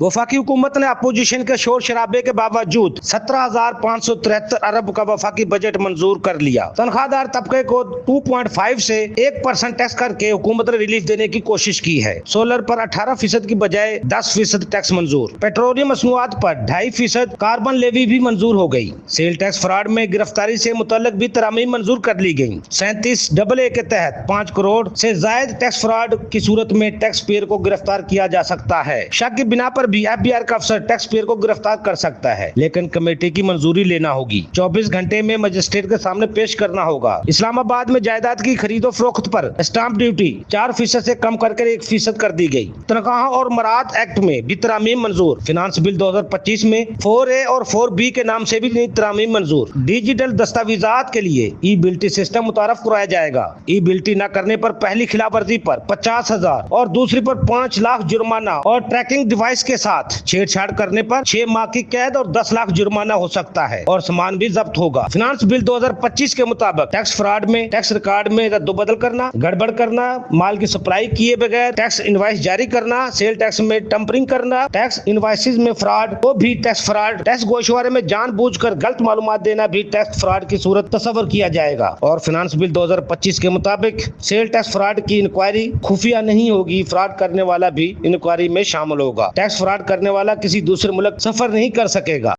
वफाकी हुकूमत ने अपोजिशन के शोर शराबे के बावजूद 17,573 अरब का वफाकी बजट मंजूर कर लिया। तनख्वाहदार तबके को 2.5 से 1% टैक्स करके हुकूमत ने रिलीफ देने की कोशिश की है। सोलर पर 18% की बजाय 10% टैक्स मंजूर। पेट्रोलियम मसनूआत पर 2.5% कार्बन लेवी भी मंजूर हो गई। सेल टैक्स फ्रॉड में गिरफ्तारी से मुतल्लिक भी तरामीम मंजूर कर ली गई। 37AA के तहत 5 करोड़ से जायद टैक्स फ्रॉड की सूरत में टैक्स पेयर को गिरफ्तार किया जा सकता है। शक की बिना पर भी FBI का अफसर टैक्स पेयर को गिरफ्तार कर सकता है, लेकिन कमेटी की मंजूरी लेना होगी। 24 घंटे में मजिस्ट्रेट के सामने पेश करना होगा। इस्लामाबाद में जायदाद की खरीदो फरोख्त पर स्टाम्प ड्यूटी 4% से कम करके 1% कर दी गई। तनख्वाह और मराद एक्ट में भी तरामीम मंजूर। फिनांस बिल 2025 में 4A और 4B के नाम से भी नई तरामीम मंजूर। डिजिटल दस्तावेजात के लिए ई-बिल्टी सिस्टम मुतारफ कराया जाएगा। ई-बिल्टी न करने पर पहली खिलाफवर्जी पर 50,000 और दूसरी पर 5 लाख जुर्माना और ट्रैकिंग डिवाइस के साथ छेड़छाड़ करने पर 6 माह की कैद और 10 लाख जुर्माना हो सकता है और सामान भी जब्त होगा। फिनांस बिल 2025 के मुताबिक टैक्स फ्रॉड में टैक्स रिकॉर्ड में रद्दोबदल करना, गड़बड़ करना, माल की सप्लाई किए बगैर टैक्स इनवाइस जारी करना, सेल टैक्स में टम्परिंग करना, टैक्स इनवाइसेस में फ्रॉड को भी टैक्स फ्रॉड, टैक्स गोशवारे में जानबूझकर गलत मालूमात देना भी टैक्स फ्रॉड की सूरत तस्वर किया जाएगा। और फिनांस बिल 2025 के मुताबिक सेल टैक्स फ्रॉड की इंक्वायरी खुफिया नहीं होगी। फ्रॉड करने वाला भी इंक्वायरी में शामिल होगा। टैक्स फ्रॉड करने वाला किसी दूसरे मुल्क सफर नहीं कर सकेगा।